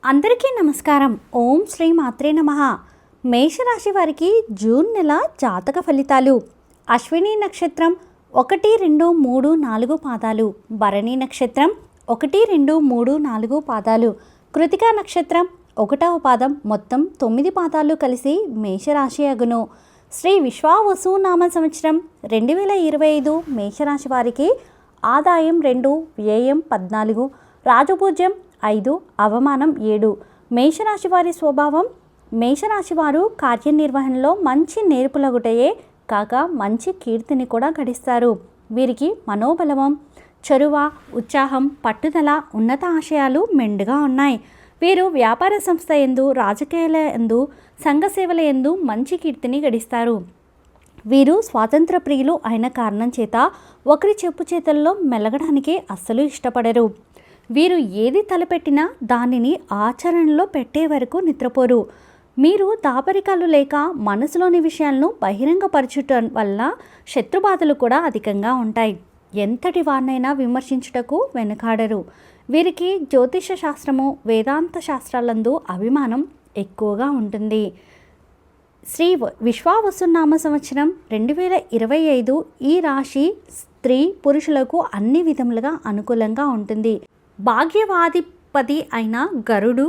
అందరికీ నమస్కారం. ఓం శ్రీ మాత్రే నమః. మేషరాశి వారికి జూన్ నెల జాతక ఫలితాలు. అశ్విని నక్షత్రం 1, 2, 3, 4 పాదాలు, భరణి నక్షత్రం 1, 2, 3, 4 పాదాలు, కృతికా నక్షత్రం 1వ పాదం, మొత్తం 9 పాదాలు కలిసి మేషరాశి అగును. శ్రీ విశ్వావసు నామ సంవత్సరం 2025 మేషరాశి వారికి ఆదాయం 2, వ్యయం 14, రాజపూజ్యం 5, అవమానం 7. మేషరాశి వారి స్వభావం. మేషరాశి వారు కార్యనిర్వహణలో మంచి నేర్పులగుటయే కాక మంచి కీర్తిని కూడా గడిస్తారు. వీరికి మనోబలవం, చొరువ, ఉత్సాహం, పట్టుదల, ఉన్నత ఆశయాలు మెండుగా ఉన్నాయి. వీరు వ్యాపార సంస్థ యందు, రాజకీయాల యందు, సంఘ సేవల యందు మంచి కీర్తిని గడిస్తారు. వీరు స్వాతంత్ర ప్రియులు అయిన కారణం చేత ఒకరి చెప్పు చేతల్లో మెలగడానికి అస్సలు ఇష్టపడరు. వీరు ఏది తలపెట్టినా దానిని ఆచరణలో పెట్టే వరకు నిద్రపోరు. మీరు దాపరికాలు లేక మనసులోని విషయాలను బహిరంగపరచుట వల్ల శత్రుబాధలు కూడా అధికంగా ఉంటాయి. ఎంతటి వారినైనా విమర్శించుటకు వెనుకాడరు. వీరికి జ్యోతిష శాస్త్రము, వేదాంత శాస్త్రాలందు అభిమానం ఎక్కువగా ఉంటుంది. శ్రీ విశ్వావసునామ సంవత్సరం 2025 ఈ రాశి స్త్రీ పురుషులకు అన్ని విధములుగా అనుకూలంగా ఉంటుంది. భాగ్యవాధిపతి అయిన గరుడు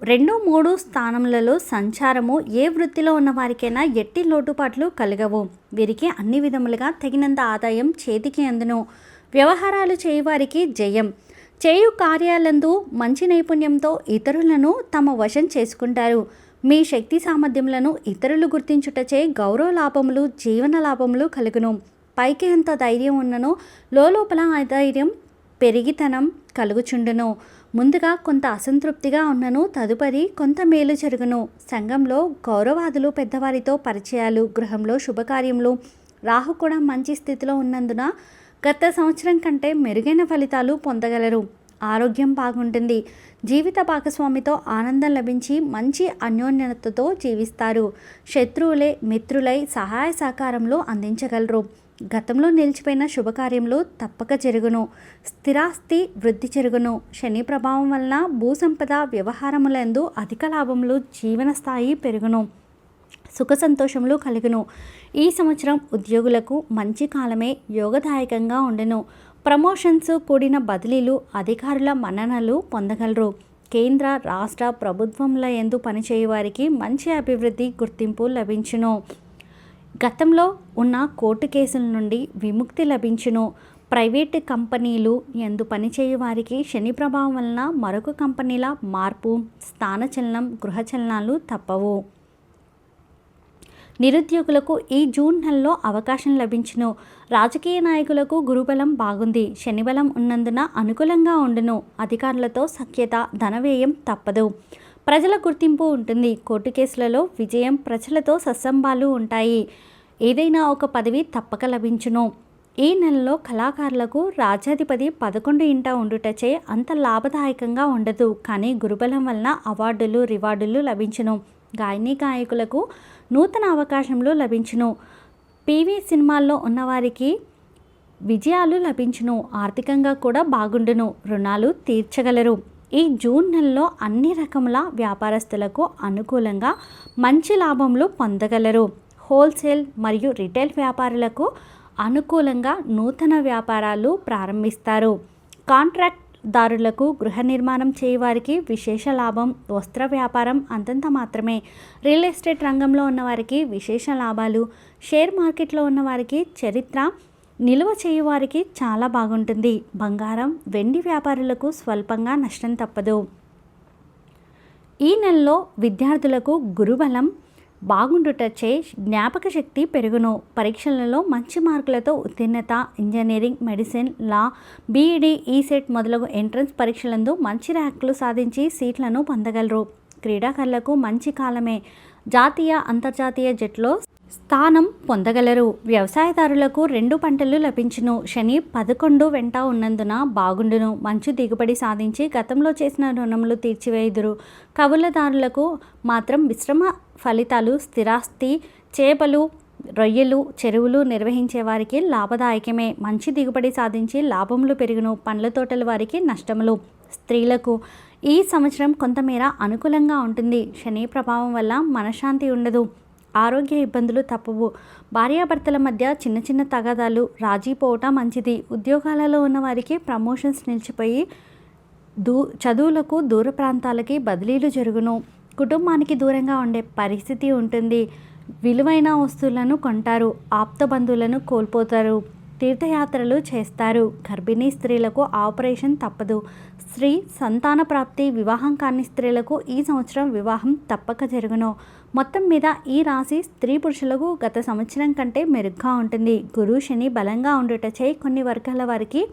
2, 3 స్థానములలో సంచారము ఏ వృత్తిలో ఉన్న వారికైనా ఎట్టి లోటుపాట్లు కలగవు. వీరికి అన్ని విధములుగా తగినంత ఆదాయం చేతికి అందును. వ్యవహారాలు చేయవారికి జయం. చేయు కార్యాలందు మంచి నైపుణ్యంతో ఇతరులను తమ వశం చేసుకుంటారు. మీ శక్తి సామర్థ్యములను ఇతరులు గుర్తించుటచే గౌరవ లాభములు, జీవన లాభములు కలుగును. పైకి ఎంత ధైర్యం ఉన్ననో లోపల అధైర్యం పెరిగితనం కలుగుచుండును. ముందుగా కొంత అసంతృప్తిగా ఉన్నను, తదుపరి కొంత మేలు జరుగును. సంఘంలో గౌరవాదులు, పెద్దవారితో పరిచయాలు, గృహంలో శుభకార్యములు. రాహు కూడా మంచి స్థితిలో ఉన్నందున గత సంవత్సరం కంటే మెరుగైన ఫలితాలు పొందగలరు. ఆరోగ్యం బాగుంటుంది. జీవిత భాగస్వామితో ఆనందం లభించి మంచి అన్యోన్యతతో జీవిస్తారు. శత్రువులే మిత్రులై సహాయ సహకారంలో అందించగలరు. గతంలో నిలిచిపోయిన శుభకార్యములు తప్పక జరుగును. స్థిరాస్తి వృద్ధి జరుగును. శని ప్రభావం వలన భూసంపద వ్యవహారములందు అధిక లాభములు, జీవన స్థాయి పెరుగును. సుఖ సంతోషములు కలుగును. ఈ సంవత్సరం ఉద్యోగులకు మంచి కాలమే, యోగదాయకంగా ఉండెను. ప్రమోషన్స్, కూడిన బదిలీలు, అధికారుల మన్ననలు పొందగలరు. కేంద్ర రాష్ట్ర ప్రభుత్వముల యందు పనిచేయవారికి మంచి అభివృద్ధి, గుర్తింపు లభించును. గతంలో ఉన్న కోర్టు కేసుల నుండి విముక్తి లభించును. ప్రైవేటు కంపెనీలు యందు పనిచేయు వారికి శని ప్రభావం వలన మరొక కంపెనీల మార్పు, స్థానచలనం, గృహచలనాలు తప్పవు. నిరుద్యోగులకు ఈ జూన్ నెలలో అవకాశం లభించును. రాజకీయ నాయకులకు గురుబలం బాగుంది. శనిబలం ఉన్నందున అనుకూలంగా ఉండును. అధికారులతో సఖ్యత, ధనవ్యయం తప్పదు. ప్రజల గుర్తింపు ఉంటుంది. కోర్టు కేసులలో విజయం, ప్రజలతో సత్సంబాలు ఉంటాయి. ఏదైనా ఒక పదవి తప్పక లభించును. ఈ నెలలో కళాకారులకు రాజ్యాధిపతి 11 ఇంట ఉండుటచే అంత లాభదాయకంగా ఉండదు. కానీ గురుబలం వలన అవార్డులు, రివార్డులు లభించును. గాయని గాయకులకు నూతన అవకాశములు లభించును. పివి సినిమాల్లో ఉన్నవారికి విజయాలు లభించును. ఆర్థికంగా కూడా బాగుండును. రుణాలు తీర్చగలరు. ఈ జూన్ నెలలో అన్ని రకముల వ్యాపారస్తులకు అనుకూలంగా మంచి లాభములు పొందగలరు. హోల్సేల్ మరియు రిటైల్ వ్యాపారులకు అనుకూలంగా నూతన వ్యాపారాలు ప్రారంభిస్తారు. కాంట్రాక్ట్ దారులకు, గృహ నిర్మాణం చేయవారికి విశేష లాభం. వస్త్ర వ్యాపారం అంతంత మాత్రమే. రియల్ ఎస్టేట్ రంగంలో ఉన్నవారికి విశేష లాభాలు. షేర్ మార్కెట్లో ఉన్నవారికి చరిత్ర నిల్వ చేయువారికి చాలా బాగుంటుంది. బంగారం, వెండి వ్యాపారులకు స్వల్పంగా నష్టం తప్పదు. ఈ నెలలో విద్యార్థులకు గురుబలం బాగుండుటచే జ్ఞాపక శక్తి పెరుగును. పరీక్షలలో మంచి మార్కులతో ఉత్తీర్ణత. ఇంజనీరింగ్, మెడిసిన్, లా, బీఈడీ, ఈసెట్ మొదలగు ఎంట్రన్స్ పరీక్షలందు మంచి ర్యాంకులు సాధించి సీట్లను పొందగలరు. క్రీడాకారులకు మంచి కాలమే. జాతీయ, అంతర్జాతీయ జట్లో స్థానం పొందగలరు. వ్యవసాయదారులకు 2 పంటలు లభించును. శని 11 వెంట ఉన్నందున బాగుండును. మంచి దిగుబడి సాధించి గతంలో చేసిన రుణములు తీర్చివేయుదురు. కవులదారులకు మాత్రం మిశ్రమ ఫలితాలు. స్థిరాస్తి, చేపలు, రొయ్యలు, చెరువులు నిర్వహించే వారికి లాభదాయకమే. మంచి దిగుబడి సాధించి లాభములు పెరుగును. పండ్ల తోటల వారికి నష్టములు. స్త్రీలకు ఈ సంవత్సరం కొంతమేర అనుకూలంగా ఉంటుంది. శని ప్రభావం వల్ల మనశ్శాంతి ఉండదు. ఆరోగ్య ఇబ్బందులు తప్పవు. భార్యాభర్తల మధ్య చిన్న చిన్న తగాదాలు, రాజీ పోవటం మంచిది. ఉద్యోగాలలో ఉన్న వారికి ప్రమోషన్స్ నిలిచిపోయి చదువులకు దూర ప్రాంతాలకి బదిలీలు జరుగును. కుటుంబానికి దూరంగా ఉండే పరిస్థితి ఉంటుంది. విలువైన వస్తువులను కొంటారు. ఆప్త బంధువులను కోల్పోతారు. తీర్థయాత్రలు చేస్తారు. గర్భిణీ స్త్రీలకు ఆపరేషన్ తప్పదు. స్త్రీ సంతాన ప్రాప్తి, వివాహం కాని స్త్రీలకు ఈ సంవత్సరం వివాహం తప్పక జరుగును. మొత్తం మీద ఈ రాశి స్త్రీ పురుషులకు గత సంవత్సరం కంటే మెరుగ్గా ఉంటుంది. గురు శని బలంగా ఉండుటచే కొన్ని వర్గాల వారికి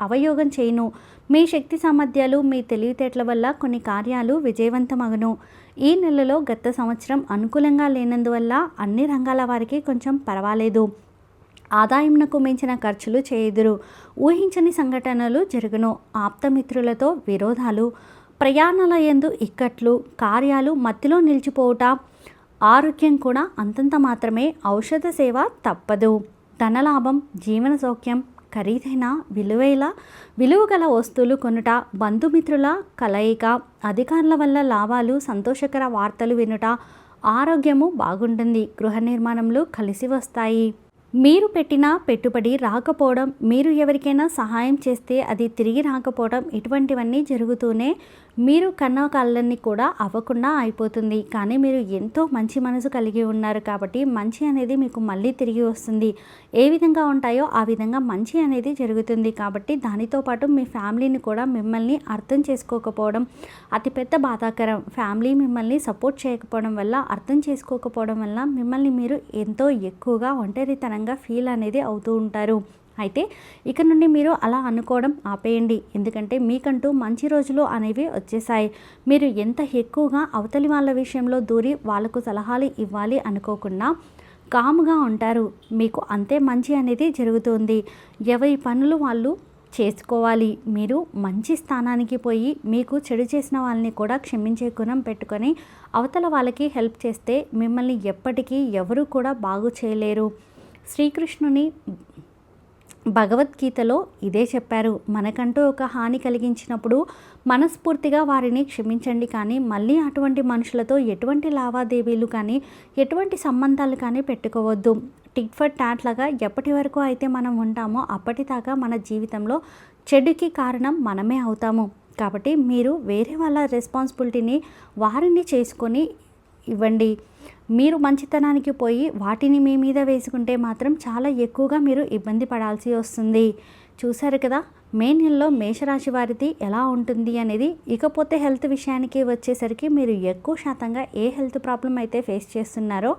అవయోగం చేయును. మీ శక్తి సామర్థ్యాలు, మీ తెలివితేటల వల్ల కొన్ని కార్యాలు విజయవంతమగును. ఈ నెలలో గత సంవత్సరం అనుకూలంగా లేనందువల్ల అన్ని రంగాల వారికి కొంచెం పర్వాలేదు. ఆదాయంకు మించిన ఖర్చులు చేయుదురు. ఊహించని సంఘటనలు జరుగును. ఆప్తమిత్రులతో విరోధాలు, ప్రయాణాల యందు ఇక్కట్లు, కార్యాలు మధ్యలో నిలిచిపోవుట, ఆరోగ్యం కూడా అంతంత మాత్రమే. ఔషధ సేవ తప్పదు. ధనలాభం, జీవన సౌఖ్యం, ఖరీదైన విలువగల వస్తువులు కొనుట, బంధుమిత్రుల కలయిక, అధికారుల వల్ల లాభాలు, సంతోషకర వార్తలు వినుట, ఆరోగ్యము బాగుంటుంది. గృహ నిర్మాణంలో కలిసి వస్తాయి. మీరు పెట్టిన పెట్టుబడి రాకపోవడం, మీరు ఎవరికైనా సహాయం చేస్తే అది తిరిగి రాకపోవడం, ఇటువంటివన్నీ జరుగుతూనే మీరు కన్న కళ్ళన్నీ కూడా అవ్వకుండా అయిపోతుంది. కానీ మీరు ఎంతో మంచి మనసు కలిగి ఉన్నారు కాబట్టి మంచి అనేది మీకు మళ్ళీ తిరిగి వస్తుంది. ఏ విధంగా ఉంటాయో ఆ విధంగా మంచి అనేది జరుగుతుంది. కాబట్టి దానితో పాటు మీ ఫ్యామిలీని కూడా మిమ్మల్ని అర్థం చేసుకోకపోవడం అతిపెద్ద బాధాకరం. ఫ్యామిలీ మిమ్మల్ని సపోర్ట్ చేయకపోవడం వల్ల, అర్థం చేసుకోకపోవడం వల్ల మిమ్మల్ని మీరు ఎంతో ఎక్కువగా ఒంటరితనంగా ఫీల్ అనేది అవుతూ ఉంటారు. అయితే ఇక నుండి మీరు అలా అనుకోవడం ఆపేయండి. ఎందుకంటే మీకంటూ మంచి రోజులు అనేవి వచ్చేసాయి. మీరు ఎంత ఎక్కువగా అవతలి వాళ్ళ విషయంలో దూరి వాళ్ళకు సలహాలు ఇవ్వాలి అనుకోకుండా కాముగా ఉంటారు. మీకు అంతే మంచి అనేది జరుగుతుంది. ఎవరి పనులు వాళ్ళు చేసుకోవాలి. మీరు మంచి స్థానానికి పోయి మీకు చెడు చేసిన వాళ్ళని కూడా క్షమించే గుణం పెట్టుకొని అవతల వాళ్ళకి హెల్ప్ చేస్తే మిమ్మల్ని ఎప్పటికీ ఎవరు కూడా బాగు చేయలేరు. శ్రీకృష్ణుని భగవద్గీతలో ఇదే చెప్పారు. మనకంటూ ఒక హాని కలిగించినప్పుడు మనస్ఫూర్తిగా వారిని క్షమించండి. కానీ మళ్ళీ అటువంటి మనుషులతో ఎటువంటి లావాదేవీలు కానీ, ఎటువంటి సంబంధాలు కానీ పెట్టుకోవద్దు. టిట్ ఫర్ టాట్ లాగా ఎప్పటి వరకు అయితే మనం ఉంటామో అప్పటిదాకా మన జీవితంలో చెడుకి కారణం మనమే అవుతాము. కాబట్టి మీరు వేరే వాళ్ళ రెస్పాన్సిబిలిటీని వారిని చేసుకొని ఇవ్వండి. మీరు మంచితనానికి పోయి వాటిని మీ మీద వేసుకుంటే మాత్రం చాలా ఎక్కువగా మీరు ఇబ్బంది పడాల్సి వస్తుంది. చూశారు కదా మే నెలలో మేషరాశి వారిది ఎలా ఉంటుంది అనేది. ఇకపోతే హెల్త్ విషయానికి వచ్చేసరికి మీరు ఎక్కువ శాతంగా ఏ హెల్త్ ప్రాబ్లం అయితే ఫేస్ చేస్తున్నారో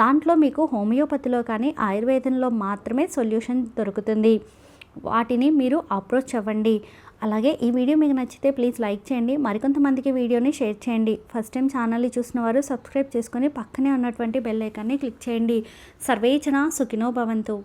దాంట్లో మీకు హోమియోపతిలో కానీ ఆయుర్వేదంలో మాత్రమే సొల్యూషన్ దొరుకుతుంది. వాటిని మీరు అప్రోచ్ అవ్వండి. అలాగే ఈ వీడియో మీకు నచ్చితే ప్లీజ్ లైక్ చేయండి. మరికొంతమందికి వీడియోని షేర్ చేయండి. ఫస్ట్ టైం ఛానల్ని చూసిన వారు సబ్స్క్రైబ్ చేసుకొని పక్కనే ఉన్నటువంటి బెల్ ఐకాన్ని క్లిక్ చేయండి. సర్వేజన సుఖినో భవంతు.